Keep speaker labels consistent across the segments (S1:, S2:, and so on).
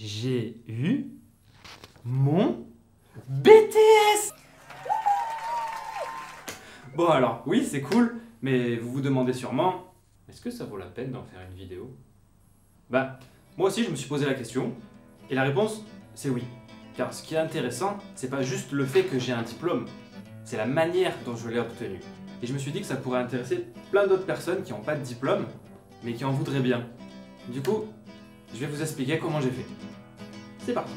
S1: j'ai eu mon BTS. Bon alors, oui c'est cool, mais vous vous demandez sûrement, est-ce que ça vaut la peine d'en faire une vidéo? Bah, moi aussi je me suis posé la question, et la réponse c'est oui. Car ce qui est intéressant, c'est pas juste le fait que j'ai un diplôme, c'est la manière dont je l'ai obtenu. Et je me suis dit que ça pourrait intéresser plein d'autres personnes qui n'ont pas de diplôme, mais qui en voudraient bien. Du coup, je vais vous expliquer comment j'ai fait. C'est parti.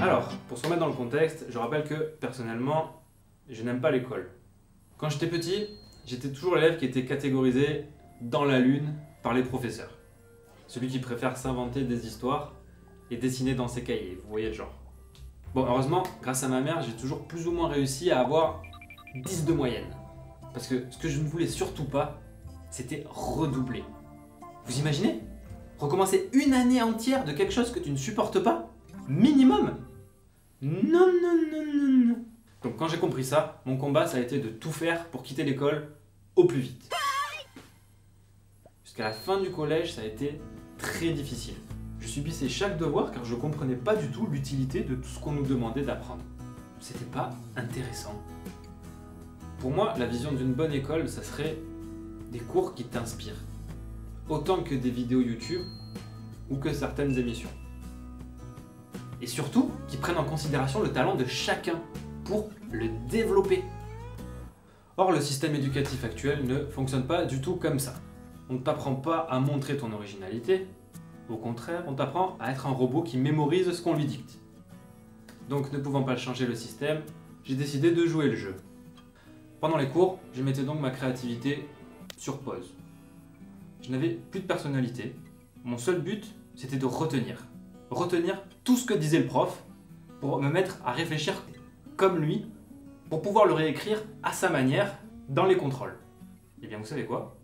S1: Alors, pour se remettre dans le contexte, je rappelle que, personnellement, je n'aime pas l'école. Quand j'étais petit, j'étais toujours l'élève qui était catégorisé dans la lune par les professeurs. Celui qui préfère s'inventer des histoires et dessiner dans ses cahiers, vous voyez le genre. Bon, heureusement, grâce à ma mère, j'ai toujours plus ou moins réussi à avoir 10 de moyenne. Parce que ce que je ne voulais surtout pas, c'était redoubler. Vous imaginez? Recommencer une année entière de quelque chose que tu ne supportes pas? Minimum? Non, non, non, non, non. Donc quand j'ai compris ça, mon combat, ça a été de tout faire pour quitter l'école au plus vite. Jusqu'à la fin du collège, ça a été très difficile. Je subissais chaque devoir car je comprenais pas du tout l'utilité de tout ce qu'on nous demandait d'apprendre. C'était pas intéressant. Pour moi, la vision d'une bonne école, ça serait des cours qui t'inspirent. Autant que des vidéos YouTube ou que certaines émissions. Et surtout, qui prennent en considération le talent de chacun pour le développer. Or, le système éducatif actuel ne fonctionne pas du tout comme ça. On ne t'apprend pas à montrer ton originalité, au contraire, on t'apprend à être un robot qui mémorise ce qu'on lui dicte. Donc, ne pouvant pas changer le système, j'ai décidé de jouer le jeu. Pendant les cours, je mettais donc ma créativité sur pause. Je n'avais plus de personnalité. Mon seul but, c'était de retenir. Retenir tout ce que disait le prof pour me mettre à réfléchir comme lui, pour pouvoir le réécrire à sa manière dans les contrôles. Et bien vous savez quoi?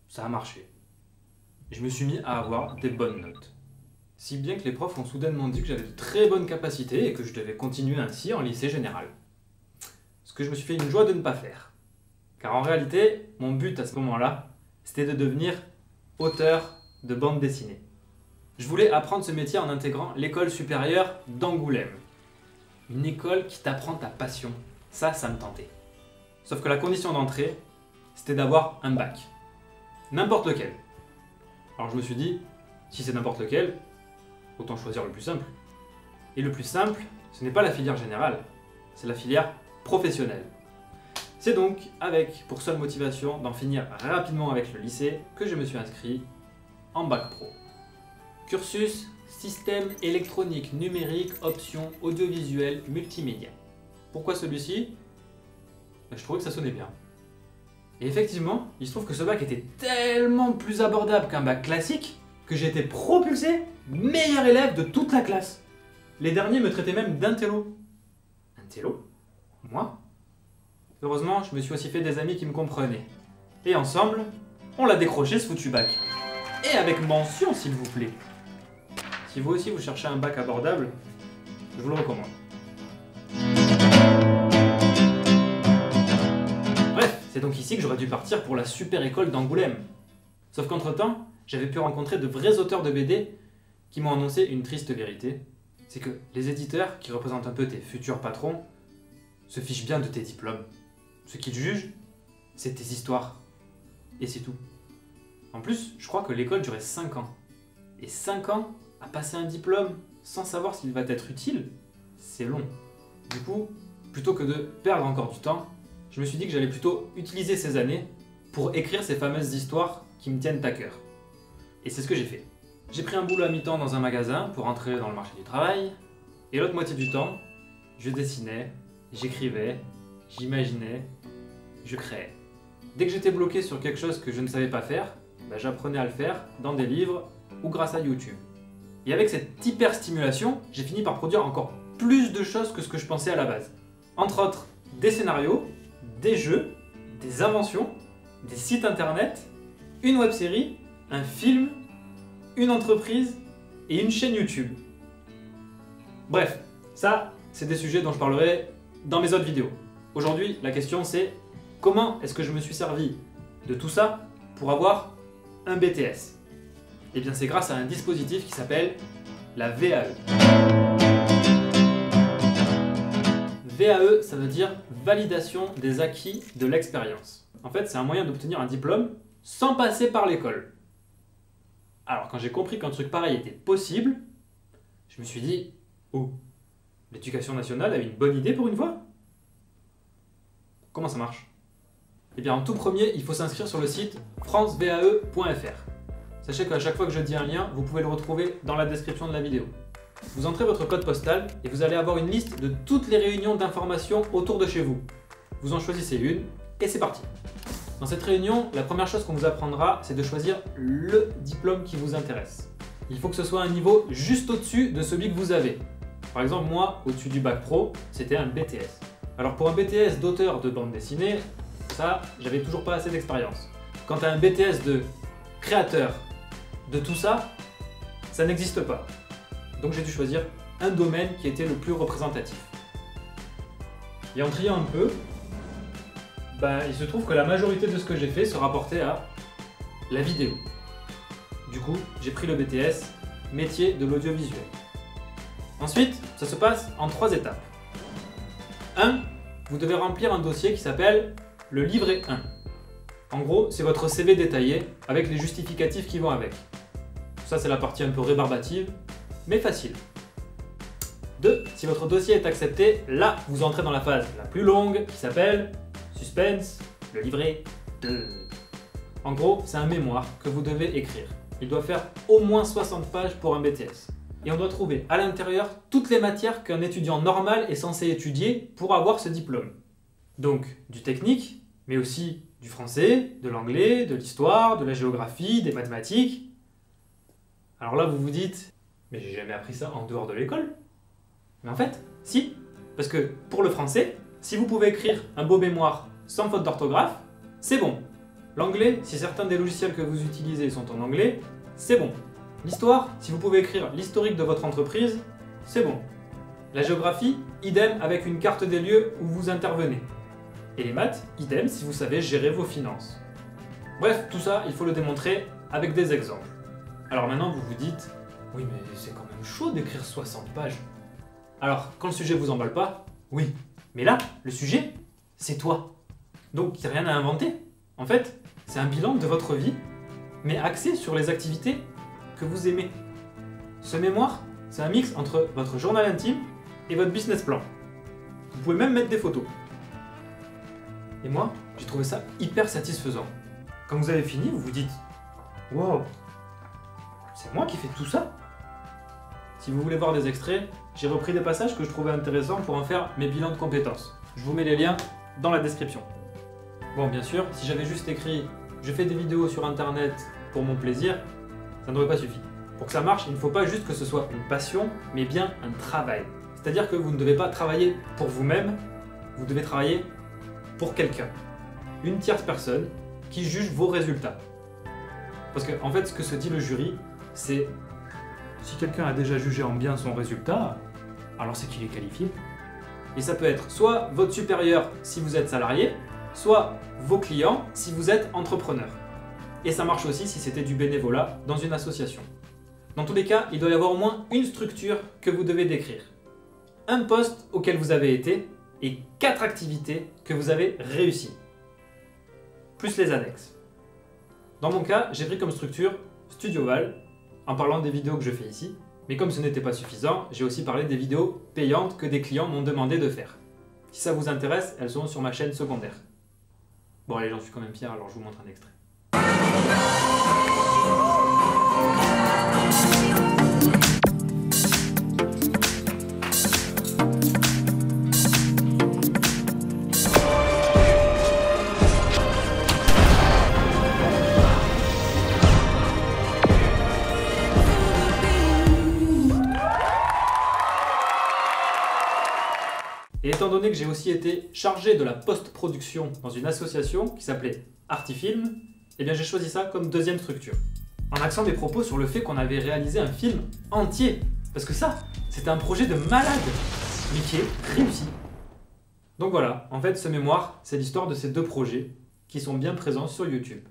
S1: Ça a marché. Je me suis mis à avoir des bonnes notes. Si bien que les profs ont soudainement dit que j'avais de très bonnes capacités et que je devais continuer ainsi en lycée général. Ce que je me suis fait une joie de ne pas faire. Car en réalité, mon but à ce moment-là, c'était de devenir auteur de bande dessinée. Je voulais apprendre ce métier en intégrant l'école supérieure d'Angoulême. Une école qui t'apprend ta passion. Ça me tentait. Sauf que la condition d'entrée, c'était d'avoir un bac. N'importe lequel. Alors je me suis dit, si c'est n'importe lequel, autant choisir le plus simple. Et le plus simple, ce n'est pas la filière générale, c'est la filière professionnelle. C'est donc avec pour seule motivation d'en finir rapidement avec le lycée que je me suis inscrit en bac pro. Cursus, système électronique numérique, option audiovisuel multimédia. Pourquoi celui-ci? Je trouvais que ça sonnait bien. Et effectivement, il se trouve que ce bac était tellement plus abordable qu'un bac classique que j'ai été propulsé meilleur élève de toute la classe. Les derniers me traitaient même d'intello. Intello? Moi? Heureusement, je me suis aussi fait des amis qui me comprenaient. Et ensemble, on l'a décroché ce foutu bac. Et avec mention, s'il vous plaît. Si vous aussi vous cherchez un bac abordable, je vous le recommande. Bref, c'est donc ici que j'aurais dû partir pour la super école d'Angoulême. Sauf qu'entre-temps, j'avais pu rencontrer de vrais auteurs de BD qui m'ont annoncé une triste vérité. C'est que les éditeurs, qui représentent un peu tes futurs patrons, se fichent bien de tes diplômes. Ce qu'ils jugent, c'est tes histoires. Et c'est tout. En plus, je crois que l'école durait 5 ans. Et 5 ans à passer un diplôme sans savoir s'il va être utile, c'est long. Du coup, plutôt que de perdre encore du temps, je me suis dit que j'allais plutôt utiliser ces années pour écrire ces fameuses histoires qui me tiennent à cœur. Et c'est ce que j'ai fait. J'ai pris un boulot à mi-temps dans un magasin pour entrer dans le marché du travail, et l'autre moitié du temps, je dessinais, j'écrivais, j'imaginais, je créais. Dès que j'étais bloqué sur quelque chose que je ne savais pas faire, j'apprenais à le faire dans des livres ou grâce à YouTube. Et avec cette hyper-stimulation, j'ai fini par produire encore plus de choses que ce que je pensais à la base. Entre autres, des scénarios, des jeux, des inventions, des sites internet, une web-série, un film, une entreprise et une chaîne YouTube. Bref, ça, c'est des sujets dont je parlerai dans mes autres vidéos. Aujourd'hui, la question c'est comment est-ce que je me suis servi de tout ça pour avoir un BTS? Eh bien, c'est grâce à un dispositif qui s'appelle la VAE. VAE, ça veut dire validation des acquis de l'expérience. En fait, c'est un moyen d'obtenir un diplôme sans passer par l'école. Alors, quand j'ai compris qu'un truc pareil était possible, je me suis dit, oh, l'éducation nationale a une bonne idée pour une fois? Comment ça marche? Eh bien, en tout premier, il faut s'inscrire sur le site francevae.fr. Sachez qu'à chaque fois que je dis un lien, vous pouvez le retrouver dans la description de la vidéo. Vous entrez votre code postal et vous allez avoir une liste de toutes les réunions d'information autour de chez vous. Vous en choisissez une et c'est parti. Dans cette réunion, la première chose qu'on vous apprendra, c'est de choisir le diplôme qui vous intéresse. Il faut que ce soit un niveau juste au-dessus de celui que vous avez. Par exemple, moi, au-dessus du bac pro, c'était un BTS. Alors pour un BTS d'auteur de bande dessinée, ça, j'avais toujours pas assez d'expérience. Quant à un BTS de créateur de tout ça, ça n'existe pas. Donc j'ai dû choisir un domaine qui était le plus représentatif. Et en triant un peu, il se trouve que la majorité de ce que j'ai fait se rapportait à la vidéo. Du coup, j'ai pris le BTS, métier de l'audiovisuel. Ensuite, ça se passe en 3 étapes. 1. Vous devez remplir un dossier qui s'appelle le livret 1. En gros, c'est votre CV détaillé avec les justificatifs qui vont avec. Ça, c'est la partie un peu rébarbative, mais facile. 2. Si votre dossier est accepté, là, vous entrez dans la phase la plus longue qui s'appelle suspense, le livret 2. En gros, c'est un mémoire que vous devez écrire. Il doit faire au moins 60 pages pour un BTS. Et on doit trouver à l'intérieur toutes les matières qu'un étudiant normal est censé étudier pour avoir ce diplôme. Donc, du technique, mais aussi du français, de l'anglais, de l'histoire, de la géographie, des mathématiques. Alors là, vous vous dites, mais j'ai jamais appris ça en dehors de l'école. Mais en fait, si. Parce que pour le français, si vous pouvez écrire un beau mémoire sans faute d'orthographe, c'est bon. L'anglais, si certains des logiciels que vous utilisez sont en anglais, c'est bon. L'histoire, si vous pouvez écrire l'historique de votre entreprise, c'est bon. La géographie, idem avec une carte des lieux où vous intervenez. Et les maths, idem si vous savez gérer vos finances. Bref, tout ça, il faut le démontrer avec des exemples. Alors maintenant, vous vous dites, oui mais c'est quand même chaud d'écrire 60 pages. Alors, quand le sujet vous emballe pas, oui. Mais là, le sujet, c'est toi. Donc, il n'y a rien à inventer. En fait, c'est un bilan de votre vie, mais axé sur les activités que vous aimez. Ce mémoire, c'est un mix entre votre journal intime et votre business plan. Vous pouvez même mettre des photos. Et moi, j'ai trouvé ça hyper satisfaisant. Quand vous avez fini, vous vous dites « Wow, c'est moi qui fais tout ça ?» Si vous voulez voir des extraits, j'ai repris des passages que je trouvais intéressants pour en faire mes bilans de compétences. Je vous mets les liens dans la description. Bon, bien sûr, si j'avais juste écrit « Je fais des vidéos sur internet pour mon plaisir », ça n'aurait pas suffi. Pour que ça marche, il ne faut pas juste que ce soit une passion, mais bien un travail. C'est-à-dire que vous ne devez pas travailler pour vous-même, vous devez travailler pour quelqu'un. Une tierce personne qui juge vos résultats. Parce que, en fait, ce que se dit le jury, c'est si quelqu'un a déjà jugé en bien son résultat, alors c'est qu'il est qualifié. Et ça peut être soit votre supérieur si vous êtes salarié, soit vos clients si vous êtes entrepreneur. Et ça marche aussi si c'était du bénévolat dans une association. Dans tous les cas, il doit y avoir au moins une structure que vous devez décrire. Un poste auquel vous avez été et 4 activités que vous avez réussies. Plus les annexes. Dans mon cas, j'ai pris comme structure Studioval, en parlant des vidéos que je fais ici. Mais comme ce n'était pas suffisant, j'ai aussi parlé des vidéos payantes que des clients m'ont demandé de faire. Si ça vous intéresse, elles sont sur ma chaîne secondaire. Bon allez, j'en suis quand même fier, alors je vous montre un extrait. Et étant donné que j'ai aussi été chargé de la post-production dans une association qui s'appelait Artifilm, eh bien j'ai choisi ça comme deuxième structure. En axant mes propos sur le fait qu'on avait réalisé un film entier. Parce que ça, c'était un projet de malade, mais qui est réussi. Donc voilà, en fait ce mémoire, c'est l'histoire de ces deux projets qui sont bien présents sur YouTube.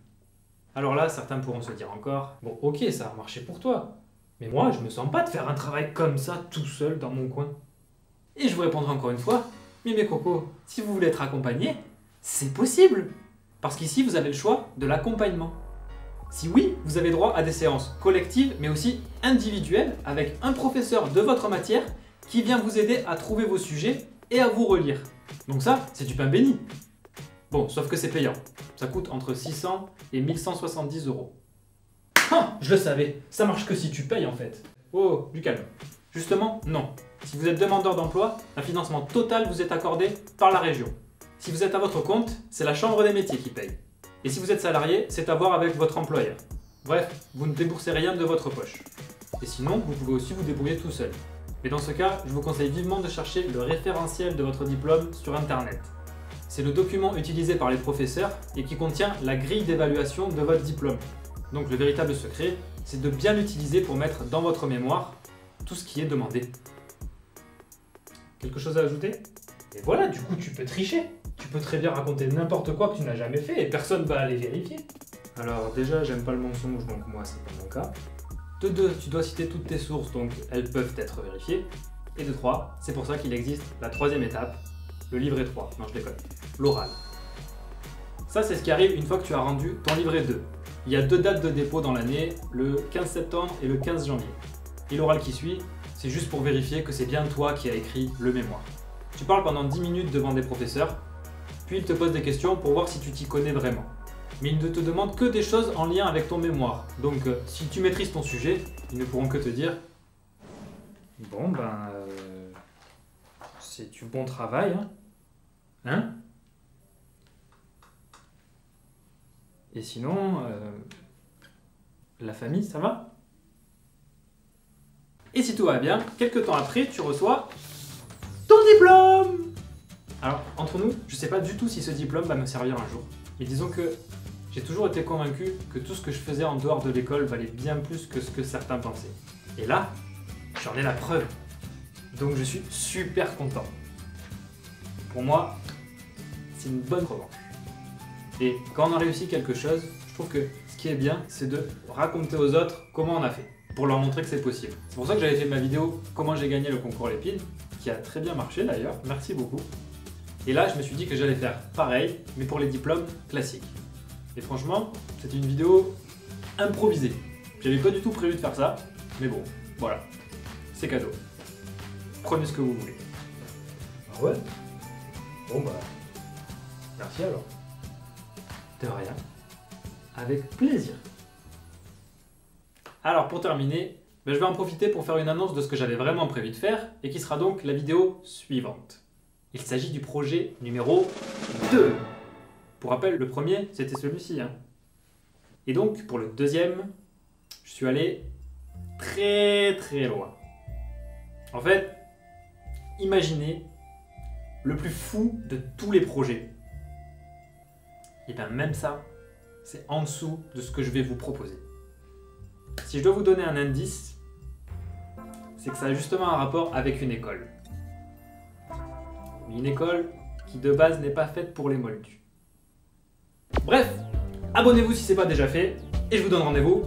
S1: Alors là, certains pourront se dire encore, bon ok, ça a marché pour toi, mais moi je me sens pas de faire un travail comme ça tout seul dans mon coin. Et je vous répondrai encore une fois, mais mes cocos, si vous voulez être accompagné, c'est possible. Parce qu'ici, vous avez le choix de l'accompagnement. Si oui, vous avez droit à des séances collectives, mais aussi individuelles, avec un professeur de votre matière qui vient vous aider à trouver vos sujets et à vous relire. Donc ça, c'est du pain béni. Bon, sauf que c'est payant. Ça coûte entre 600 et 1170 €. Ah, je le savais, ça marche que si tu payes en fait. Oh, du calme. Justement, non. Si vous êtes demandeur d'emploi, un financement total vous est accordé par la région. Si vous êtes à votre compte, c'est la Chambre des métiers qui paye. Et si vous êtes salarié, c'est à voir avec votre employeur. Bref, vous ne déboursez rien de votre poche. Et sinon, vous pouvez aussi vous débrouiller tout seul. Mais dans ce cas, je vous conseille vivement de chercher le référentiel de votre diplôme sur Internet. C'est le document utilisé par les professeurs et qui contient la grille d'évaluation de votre diplôme. Donc le véritable secret, c'est de bien l'utiliser pour mettre dans votre mémoire tout ce qui est demandé. Quelque chose à ajouter? Et voilà, du coup tu peux tricher. Tu peux très bien raconter n'importe quoi que tu n'as jamais fait et personne va aller vérifier. Alors déjà, j'aime pas le mensonge, donc moi c'est pas mon cas. De 2, tu dois citer toutes tes sources, donc elles peuvent être vérifiées. Et de 3, c'est pour ça qu'il existe la troisième étape, le livret 3. Non, je déconne. L'oral. Ça, c'est ce qui arrive une fois que tu as rendu ton livret 2. Il y a 2 dates de dépôt dans l'année, le 15 septembre et le 15 janvier. Et l'oral qui suit, c'est juste pour vérifier que c'est bien toi qui as écrit le mémoire. Tu parles pendant 10 minutes devant des professeurs, puis ils te posent des questions pour voir si tu t'y connais vraiment. Mais ils ne te demandent que des choses en lien avec ton mémoire. Donc si tu maîtrises ton sujet, ils ne pourront que te dire « Bon ben... c'est du bon travail, hein ? Hein ? Et sinon... la famille, ça va ? » Et si tout va bien, quelques temps après, tu reçois ton diplôme! Alors, entre nous, je sais pas du tout si ce diplôme va me servir un jour. Mais disons que j'ai toujours été convaincu que tout ce que je faisais en dehors de l'école valait bien plus que ce que certains pensaient. Et là, j'en ai la preuve. Donc je suis super content. Pour moi, c'est une bonne revanche. Et quand on a réussi quelque chose, je trouve que ce qui est bien, c'est de raconter aux autres comment on a fait, pour leur montrer que c'est possible. C'est pour ça que j'avais fait ma vidéo « Comment j'ai gagné le concours Lépine », qui a très bien marché d'ailleurs, merci beaucoup. Et là, je me suis dit que j'allais faire pareil, mais pour les diplômes classiques. Et franchement, c'était une vidéo improvisée. J'avais pas du tout prévu de faire ça, mais bon, voilà, c'est cadeau. Prenez ce que vous voulez. Ah ouais? Bon bah, merci alors. De rien. Avec plaisir. Alors pour terminer, je vais en profiter pour faire une annonce de ce que j'avais vraiment prévu de faire et qui sera donc la vidéo suivante. Il s'agit du projet numéro 2. Pour rappel, le premier, c'était celui-ci. Et donc, pour le deuxième, je suis allé très très loin. En fait, imaginez le plus fou de tous les projets. Et bien même ça, c'est en dessous de ce que je vais vous proposer. Si je dois vous donner un indice, c'est que ça a justement un rapport avec une école. Une école qui de base n'est pas faite pour les moldus. Bref, abonnez-vous si ce n'est pas déjà fait, et je vous donne rendez-vous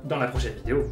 S1: dans la prochaine vidéo.